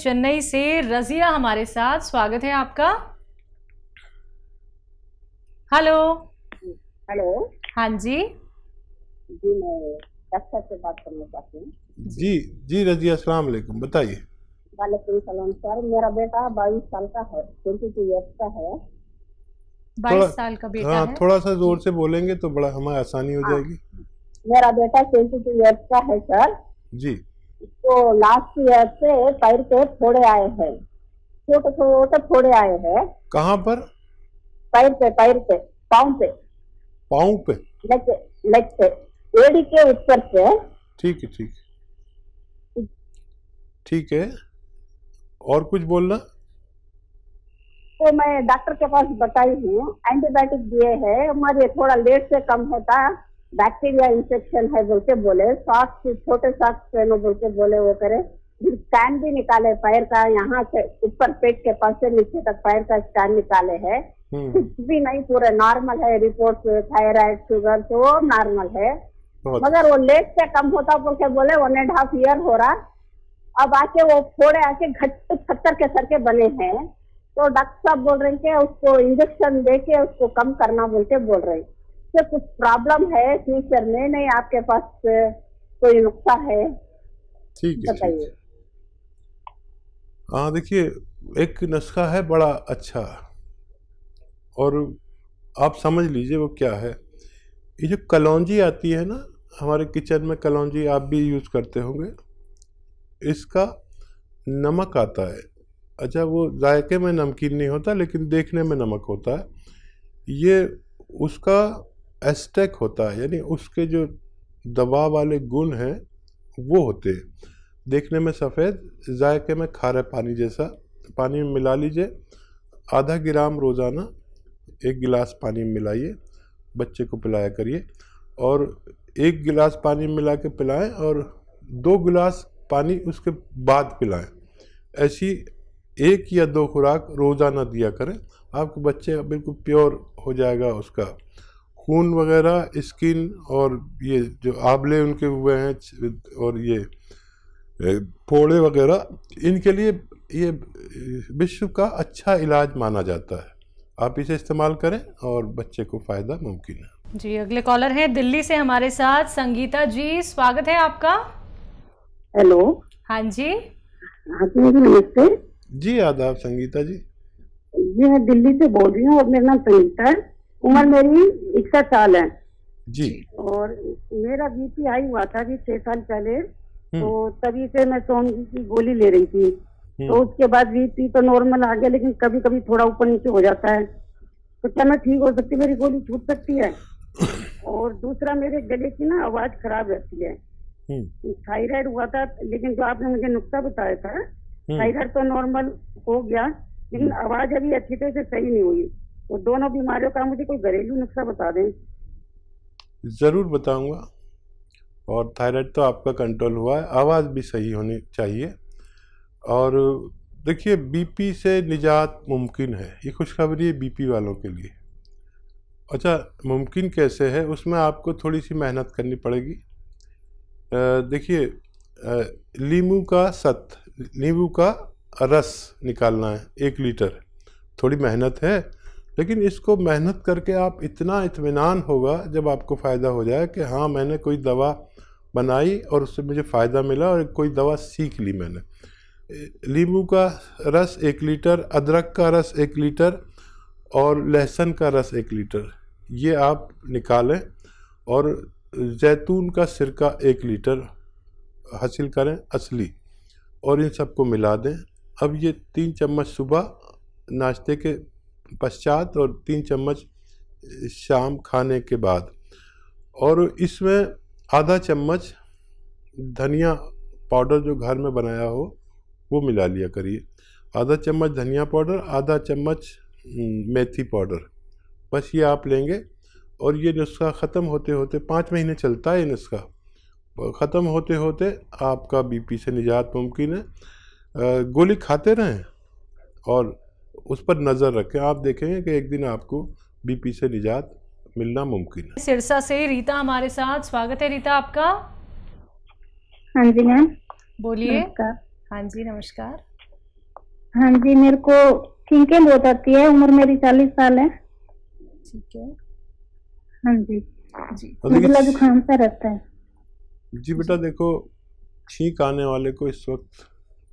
चेन्नई से रजिया हमारे साथ, स्वागत है आपका। हेलो। हेलो। हाँ जी जी, मैं डॉक्टर से बात करना चाहती हूँ। जी जी रजिया, अस्सलाम वालेकुम, बताइए। वालेकुम सलाम सर। मेरा बेटा 22 साल का है, 22 ईयर्स का है। 22 साल का बेटा हाँ, है। थोड़ा सा जोर से बोलेंगे तो बड़ा हमें आसानी हो हाँ, जाएगी। मेरा बेटा 22 ईयर्स का है सर। जी। तो लास्ट ईयर से पैर पे फोड़े आए हैं, छोटे छोटे फोड़े आए हैं। कहाँ पर? पैर पे, पाँव पे, पाँव पे? लेग पे, एड़ी के ऊपर से। ठीक है, ठीक है, ठीक है। और कुछ बोलना? तो मैं डॉक्टर के पास बताई हूँ, एंटीबायोटिक दिए हैं, हमारे थोड़ा लेट से कम होता, बैक्टीरिया इंफेक्शन है बोल के बोले। सॉक्स, छोटे सॉक्स पहनो बोल के बोले, वो करे। स्कैन भी निकाले पैर का, यहाँ से ऊपर पेट के पास से नीचे तक पैर का स्कैन निकाले है, कुछ भी नहीं, पूरे नॉर्मल है। रिपोर्ट, थायराइड, शुगर तो नॉर्मल है, मगर वो लेट से कम होता बोल के बोले। 1.5 ईयर हो रहा, अब आके वो फोड़े आके घट पत्थर के सर के बने हैं। तो डॉक्टर साहब बोल रहे हैं कि उसको इंजेक्शन दे के उसको कम करना बोल के बोल रहे हैं। तो कुछ प्रॉब्लम है फ्यूचर में? नहीं, आपके पास कोई नुस्खा है? ठीक है, बताइए। हाँ, देखिए, एक नुस्खा है बड़ा अच्छा, और आप समझ लीजिए वो क्या है। ये जो कलौंजी आती है ना, हमारे किचन में कलौंजी आप भी यूज़ करते होंगे। इसका नमक आता है। अच्छा, वो जायके में नमकीन नहीं होता, लेकिन देखने में नमक होता है। ये उसका एस्टेक होता है, यानी उसके जो दवा वाले गुण हैं वो होते हैं। देखने में सफ़ेद, जायके में खारे पानी जैसा। पानी में मिला लीजिए, आधा ग्राम रोज़ाना 1 गिलास पानी में मिलाइए, बच्चे को पिलाया करिए। और 1 गिलास पानी में मिला के पिलाएं, और 2 गिलास पानी उसके बाद पिलाएं। ऐसी 1 या 2 खुराक रोज़ाना दिया करें। आपके बच्चे बिल्कुल प्योर हो जाएगा, उसका खून वगैरह, स्किन, और ये जो आबले उनके हुए हैं और ये फोड़े वगैरह, इनके लिए ये विश्व का अच्छा इलाज माना जाता है। आप इसे इस्तेमाल करें और बच्चे को फ़ायदा मुमकिन है। जी, अगले कॉलर हैं दिल्ली से हमारे साथ, संगीता जी, स्वागत है आपका। हेलो। हाँ जी। हाँ जी, नमस्ते जी, आदाब संगीता जी। जी, मैं दिल्ली से बोल रही हूँ और मेरा नाम संगीता है। उम्र मेरी 61 साल है जी। और मेरा बीपी हाई हुआ था अभी 6 साल पहले। तो तभी से मैं सोमजी की गोली ले रही थी। तो उसके बाद बीपी तो नॉर्मल आ गया, लेकिन कभी कभी थोड़ा ऊपर नीचे हो जाता है। तो क्या मैं ठीक हो सकती, मेरी गोली छूट सकती है? और दूसरा, मेरे गले की ना आवाज खराब रहती है। थायराइड हुआ था, लेकिन जो आपने मुझे नुस्खा बताया था, थायराइड तो नॉर्मल हो गया, लेकिन आवाज अभी अच्छी तरह से सही नहीं हुई। तो दोनों बीमारियों का मुझे कोई घरेलू नुस्खा बता दें। ज़रूर बताऊंगा। और थायराइड तो आपका कंट्रोल हुआ है, आवाज़ भी सही होनी चाहिए। और देखिए, बीपी से निजात मुमकिन है, ये खुशखबरी है बीपी वालों के लिए। अच्छा, मुमकिन कैसे है? उसमें आपको थोड़ी सी मेहनत करनी पड़ेगी। देखिए, नींबू का रस निकालना है 1 लीटर। थोड़ी मेहनत है, लेकिन इसको मेहनत करके आप इतना इत्मीनान होगा जब आपको फ़ायदा हो जाए कि हाँ, मैंने कोई दवा बनाई और उससे मुझे फ़ायदा मिला और कोई दवा सीख ली मैंने। नींबू का रस 1 लीटर, अदरक का रस 1 लीटर और लहसुन का रस 1 लीटर, ये आप निकालें। और जैतून का सिरका 1 लीटर हासिल करें असली, और इन सबको मिला दें। अब ये 3 चम्मच सुबह नाश्ते के पश्चात और 3 चम्मच शाम खाने के बाद। और इसमें आधा चम्मच धनिया पाउडर जो घर में बनाया हो वो मिला लिया करिए। आधा चम्मच धनिया पाउडर, आधा चम्मच मेथी पाउडर, बस ये आप लेंगे। और ये नुस्खा ख़त्म होते होते 5 महीने चलता है। ये नुस्खा ख़त्म होते होते आपका बीपी से निजात मुमकिन है। गोली खाते रहें और उस पर नज़र रखें, आप देखेंगे कि एक दिन आपको बीपी से निजात मिलना मुमकिन है। सिरसा से रीता हमारे साथ, स्वागत है रीता आपका। हाँ जी मैम, बोलिए। नमस्कार। हाँ जी, नमस्कार। हाँ जी, मेरे को छींकें बहुत आती है। उम्र मेरी 40 साल है। ठीक है हाँ जी, जी। और नजला देखिए जुकाम सा रहता है। जी बेटा देखो, छींक आने वाले को इस वक्त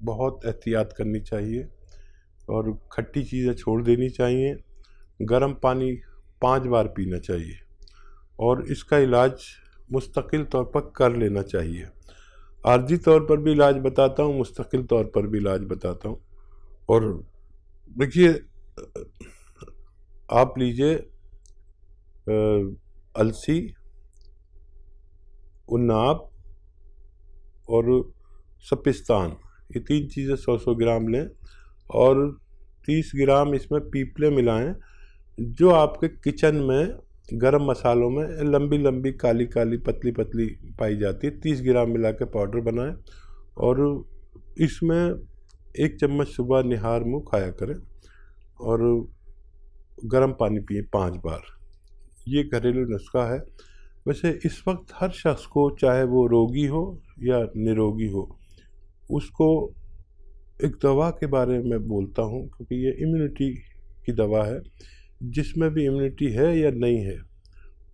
बहुत एहतियात करनी चाहिए और खट्टी चीज़ें छोड़ देनी चाहिए। गर्म पानी 5 बार पीना चाहिए और इसका इलाज मुस्तकिल तौर पर कर लेना चाहिए। आर्जी तौर पर भी इलाज बताता हूँ, मुस्तकिल तौर पर भी इलाज बताता हूँ। और देखिए आप लीजिए अलसी, उन्नाब और सपिस्तान, ये 3 चीज़ें 100-100 ग्राम लें और 30 ग्राम इसमें पीपले मिलाएं जो आपके किचन में गरम मसालों में लंबी लंबी काली काली पतली पतली पाई जाती है। 30 ग्राम मिला के पाउडर बनाएं और इसमें 1 चम्मच सुबह निहार मुँह खाया करें और गर्म पानी पिए 5 बार। ये घरेलू नुस्खा है। वैसे इस वक्त हर शख्स को, चाहे वो रोगी हो या निरोगी हो, उसको एक दवा के बारे में बोलता हूँ क्योंकि ये इम्यूनिटी की दवा है। जिसमें भी इम्यूनिटी है या नहीं है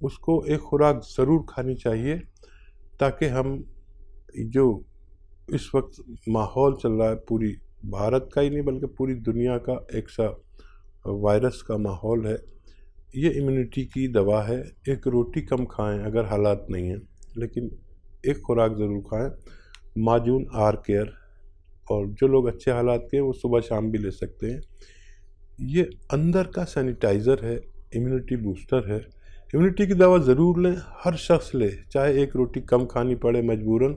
उसको एक खुराक ज़रूर खानी चाहिए ताकि हम जो इस वक्त माहौल चल रहा है, पूरी भारत का ही नहीं बल्कि पूरी दुनिया का एक सा वायरस का माहौल है, ये इम्यूनिटी की दवा है। एक रोटी कम खाएं अगर हालात नहीं हैं, लेकिन एक खुराक ज़रूर खाएं। माजून आर केयर, और जो लोग अच्छे हालात के हैं वो सुबह शाम भी ले सकते हैं। ये अंदर का सैनिटाइज़र है, इम्यूनिटी बूस्टर है। इम्यूनिटी की दवा ज़रूर लें, हर शख्स ले, चाहे एक रोटी कम खानी पड़े मजबूरन,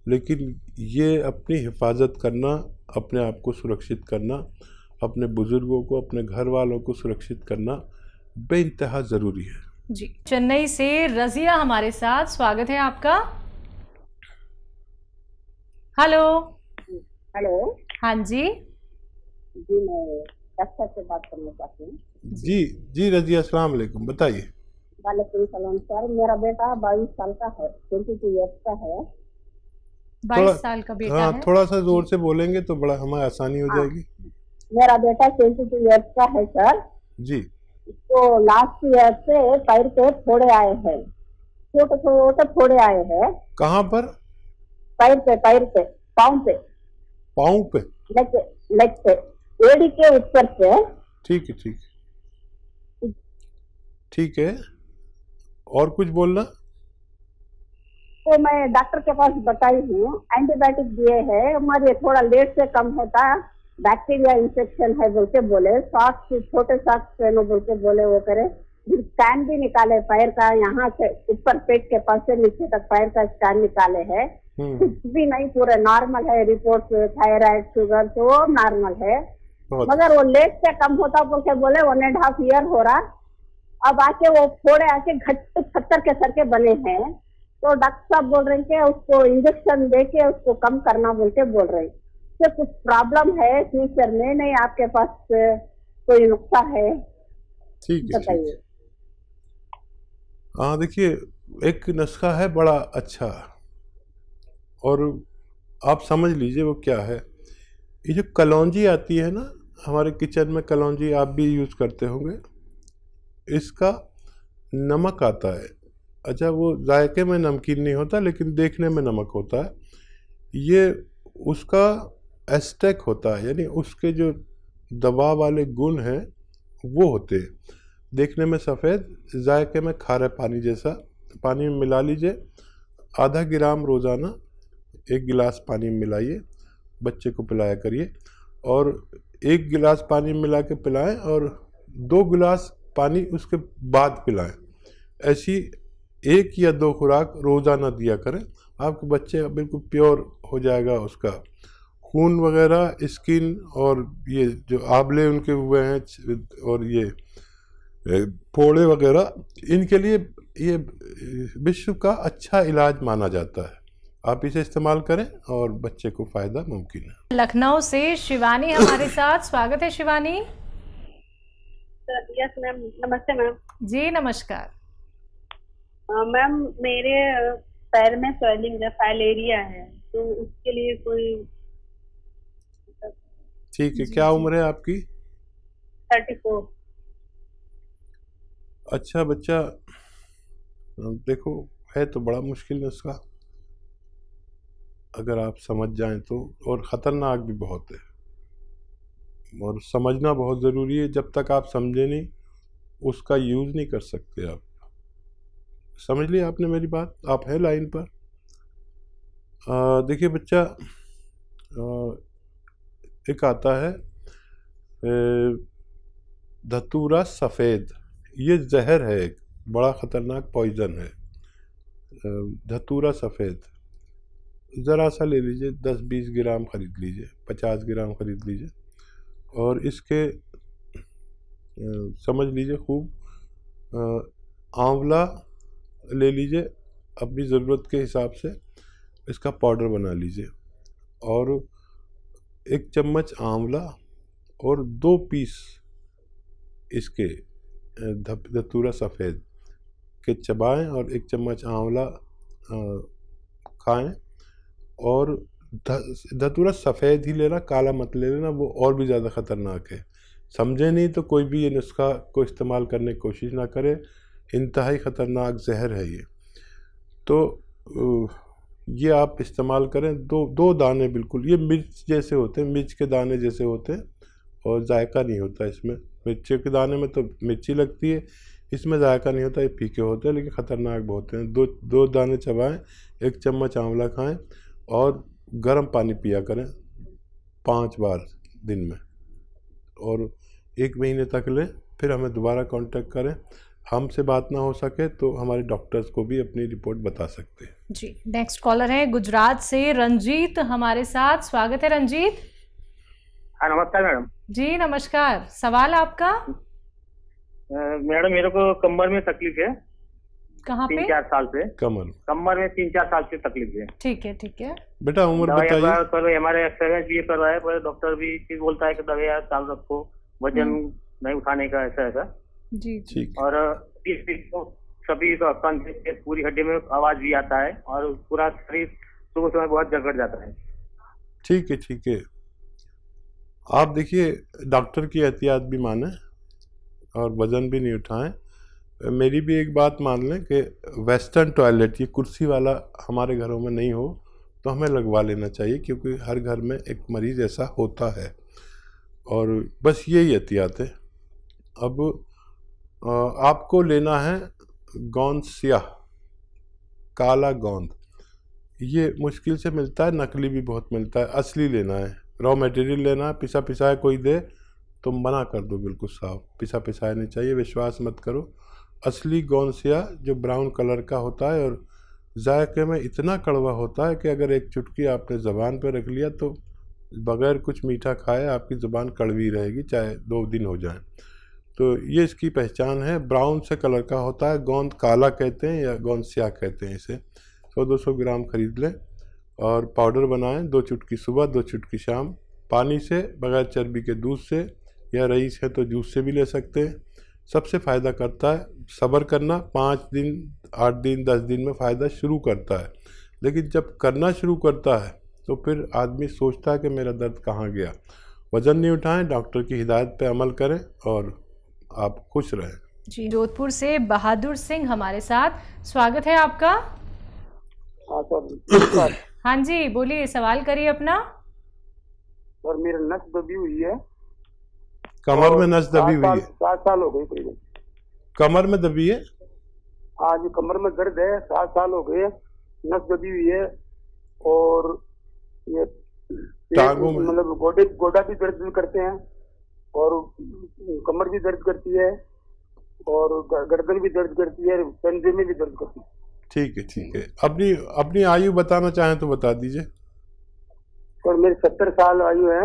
लेकिन ये अपनी हिफाजत करना, अपने आप को सुरक्षित करना, अपने बुज़ुर्गों को, अपने घर वालों को सुरक्षित करना बेइंतहा ज़रूरी है। जी, चेन्नई से रजिया हमारे साथ, स्वागत है आपका। हेलो। हेलो हाँ जी जी, मैं डॉक्टर से बात करना चाहती हूँ। जी जी रजिया, अस्सलाम वालेकुम, बताइए। वालेकुम सलाम सर। मेरा बेटा 22 साल का है, 22 ईयर्स का है। 22 साल का बेटा हाँ, है। थोड़ा सा ज़ोर से बोलेंगे तो बड़ा हमें आसानी हो हाँ, जाएगी। मेरा बेटा 22 ईयर्स का है सर। जी। तो लास्ट ईयर से पैर पे फोड़े आए हैं, छोटे छोटे फोड़े आए हैं। कहाँ पर? पैर पे, पाँव पे, पाँव पे? लेग पे, एड़ी के ऊपर से। ठीक है, ठीक है, ठीक है। और कुछ बोलना? तो मैं डॉक्टर के पास बताई हूँ, एंटीबायोटिक दिए हैं, मगर थोड़ा लेट से कम होता, बैक्टीरिया इंफेक्शन है बोल के बोले। सॉक्स, छोटे सॉक्स पहनो बोल के बोले, वो करे। स्कैन भी निकाले पैर का, यहाँ से ऊपर पेट के पास से नीचे तक पैर का स्कैन निकाले है, कुछ भी नहीं, पूरे नॉर्मल है रिपोर्ट। थायराइड, शुगर तो वो नॉर्मल है, मगर वो लेट से कम होता बोल के बोले। 1.5 ईयर हो रहा, अब आके वो फोड़े आके घट पत्थर के सर के बने हैं। तो डॉक्टर साहब बोल रहे हैं कि उसको इंजेक्शन दे के उसको कम करना बोल के बोल रहे हैं। तो कुछ प्रॉब्लम है फ्यूचर में? नहीं, आपके पास कोई नुस्खा है? ठीक है, बताइए। हाँ देखिए, एक नुस्खा है बड़ा अच्छा, और आप समझ लीजिए वो क्या है। ये जो कलौंजी आती है ना, हमारे किचन में कलौंजी आप भी यूज़ करते होंगे। इसका नमक आता है। अच्छा, वो जायके में नमकीन नहीं होता लेकिन देखने में नमक होता है। ये उसका एस्टेक होता है, यानी उसके जो दवा वाले गुण हैं वो होते हैं। देखने में सफ़ेद, जायके में खारे पानी जैसा। पानी में मिला लीजिए, आधा ग्राम रोज़ाना 1 गिलास पानी में मिलाइए, बच्चे को पिलाया करिए। और 1 गिलास पानी में मिला के पिलाएं और 2 गिलास पानी उसके बाद पिलाएं। ऐसी 1 या 2 खुराक रोज़ाना दिया करें। आपके बच्चे बिल्कुल प्योर हो जाएगा, उसका खून वगैरह, स्किन, और ये जो आंवले उनके हुए हैं और ये फोड़े वगैरह, इनके लिए ये विश्व का अच्छा इलाज माना जाता है। आप इसे इस्तेमाल करें और बच्चे को फ़ायदा मुमकिन है। लखनऊ से शिवानी हमारे साथ, स्वागत है शिवानी। यस मैम, नमस्ते मैम। जी नमस्कार। मैम, मेरे पैर में स्वेलिंग है, फाइलेरिया है, तो उसके लिए कोई? ठीक है, क्या उम्र है आपकी? 34। अच्छा बच्चा, देखो है तो बड़ा मुश्किल नुस्खा अगर आप समझ जाएं तो, और ख़तरनाक भी बहुत है, और समझना बहुत ज़रूरी है। जब तक आप समझे नहीं उसका यूज़ नहीं कर सकते आप। समझ लिया आपने मेरी बात? आप हैं लाइन पर? देखिए बच्चा, एक आता है धतूरा सफ़ेद, ये जहर है, एक बड़ा ख़तरनाक पॉइज़न है। धतूरा सफ़ेद ज़रा सा ले लीजिए, 10-20 ग्राम ख़रीद लीजिए, 50 ग्राम ख़रीद लीजिए, और इसके समझ लीजिए खूब। आंवला ले लीजिए, अपनी ज़रूरत के हिसाब से इसका पाउडर बना लीजिए, और 1 चम्मच आंवला और 2 पीस इसके धतूरा सफ़ेद के चबाएं, और 1 चम्मच आंवला खाएं। और धतूरा सफ़ेद ही लेना, काला मत ले लेना, वो और भी ज़्यादा ख़तरनाक है। समझे नहीं तो कोई भी ये नुस्खा को इस्तेमाल करने की कोशिश ना करे, इंतहाई ख़तरनाक जहर है ये। तो ये आप इस्तेमाल करें। दो दाने बिल्कुल, ये मिर्च जैसे होते हैं, मिर्च के दाने जैसे होते हैं, और जायका नहीं होता इसमें। मिर्ची के दाने में तो मिर्ची लगती है, इसमें जायका नहीं होता, ये फीके होते हैं लेकिन ख़तरनाक बहुत हैं। दो दाने चबाएं, 1 चम्मच आंवला खाएं, और गर्म पानी पिया करें 5 बार दिन में, और 1 महीने तक लें। फिर हमें दोबारा कांटेक्ट करें। हमसे बात ना हो सके तो हमारे डॉक्टर्स को भी अपनी रिपोर्ट बता सकते हैं। जी, नेक्स्ट कॉलर है गुजरात से रंजीत हमारे साथ। स्वागत है रंजीत। हाँ नमस्कार मैडम। जी नमस्कार, सवाल आपका? मैडम मेरे को कमर में तकलीफ है, कहाँ पे? 3-4 साल से। कमर में 3-4 साल से तकलीफ है। ठीक है ठीक है। बेटा उम्र बताइए। हमारे एक्सरसाइज भी ये करवाया, पर डॉक्टर भी चीज बोलता है कि दवाइयाँ चालू रखो, वजन नहीं उठाने का, ऐसा। जी ठीक। और सभी कान से पूरी हड्डी में आवाज भी आता है, और पूरा शरीर सुबह समय बहुत जगड़ जाता है। ठीक है ठीक है। आप देखिए, डॉक्टर की एहतियात भी माने और वज़न भी नहीं उठाएं। मेरी भी एक बात मान लें कि वेस्टर्न टॉयलेट, ये कुर्सी वाला हमारे घरों में नहीं हो तो हमें लगवा लेना चाहिए, क्योंकि हर घर में एक मरीज़ ऐसा होता है, और बस यही एहतियात है। अब आपको लेना है गोंद स्याह, काला गोंद। ये मुश्किल से मिलता है, नकली भी बहुत मिलता है। असली लेना है, रॉ मटेरियल लेना है। पिसा पिसाया कोई दे तो मना कर दो, बिल्कुल साफ। पिसा पिसाया नहीं चाहिए, विश्वास मत करो। असली गोंद स्याह जो ब्राउन कलर का होता है, और जायके में इतना कड़वा होता है कि अगर एक चुटकी आपने ज़बान पर रख लिया तो बग़ैर कुछ मीठा खाए आपकी ज़ुबान कड़वी रहेगी, चाहे 2 दिन हो जाएं। तो ये इसकी पहचान है। ब्राउन से कलर का होता है, गोंद काला कहते हैं या गोंद स्याह कहते हैं इसे। 100-200 ग्राम ख़रीद लें और पाउडर बनाएं, 2 चुटकी सुबह, 2 चुटकी शाम, पानी से, बग़ैर चर्बी के दूध से, या रईस है तो जूस से भी ले सकते हैं। सबसे फ़ायदा करता है। सब्र करना, 5 दिन, 8 दिन, 10 दिन में फ़ायदा शुरू करता है, लेकिन जब करना शुरू करता है तो फिर आदमी सोचता है कि मेरा दर्द कहाँ गया। वज़न नहीं उठाएं, डॉक्टर की हिदायत पे अमल करें और आप खुश रहें। जी, जोधपुर से बहादुर सिंह हमारे साथ। स्वागत है आपका। हाँ सर। हाँ जी बोलिए, सवाल करिए अपना। सर मेरा नस दबी हुई है, कमर में नस दबी हुई है? 7 साल हो गए करीबन। कमर में दबी है? हाँ जी, कमर में दर्द है, 7 साल हो गए, नस दबी हुई है, और ये टांगों में, मतलब गोडा भी दर्द करते हैं, और कमर भी दर्द करती है, और गर्दन भी दर्द करती है, कंधे में भी दर्द करती है। ठीक है ठीक है। अपनी आयु बताना चाहें तो बता दीजिए। सर मेरी 70 साल आयु है,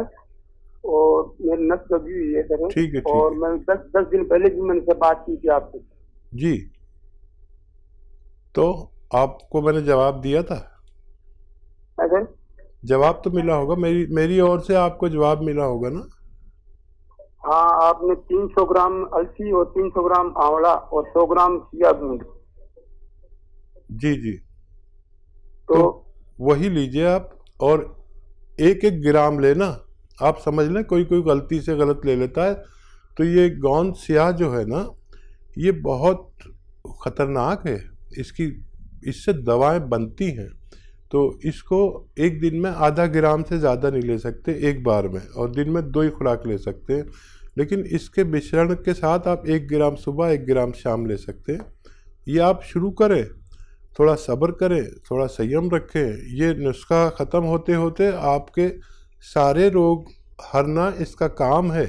और मेरी नस दबी हुई है सर। ठीक है। और मैं 10 दिन पहले भी मैंने से बात की थी आपसे। जी, तो आपको मैंने जवाब दिया था। सर जवाब तो मिला होगा, मेरी ओर से आपको जवाब मिला होगा ना? हाँ, आपने 300 ग्राम अलसी और 300 ग्राम आंवला और 100 ग्राम चिया बीज। जी। तो वही लीजिए आप, और 1-1 ग्राम लेना आप समझ लें कोई कोई गलती से गलत ले लेता है। तो ये गोंद स्याह जो है ना, ये बहुत ख़तरनाक है। इससे दवाएं बनती हैं। तो इसको एक दिन में आधा ग्राम से ज़्यादा नहीं ले सकते एक बार में, और दिन में 2 ही खुराक ले सकते हैं। लेकिन इसके मिश्रण के साथ आप 1 ग्राम सुबह 1 ग्राम शाम ले सकते हैं। ये आप शुरू करें, थोड़ा सब्र करें, थोड़ा संयम रखें। ये नुस्खा ख़त्म होते होते आपके सारे रोग हरना इसका काम है।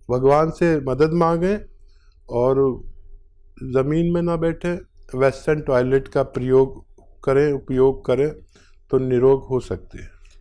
भगवान से मदद मांगें और ज़मीन में ना बैठें, वेस्टर्न टॉयलेट का उपयोग करें तो निरोग हो सकते हैं।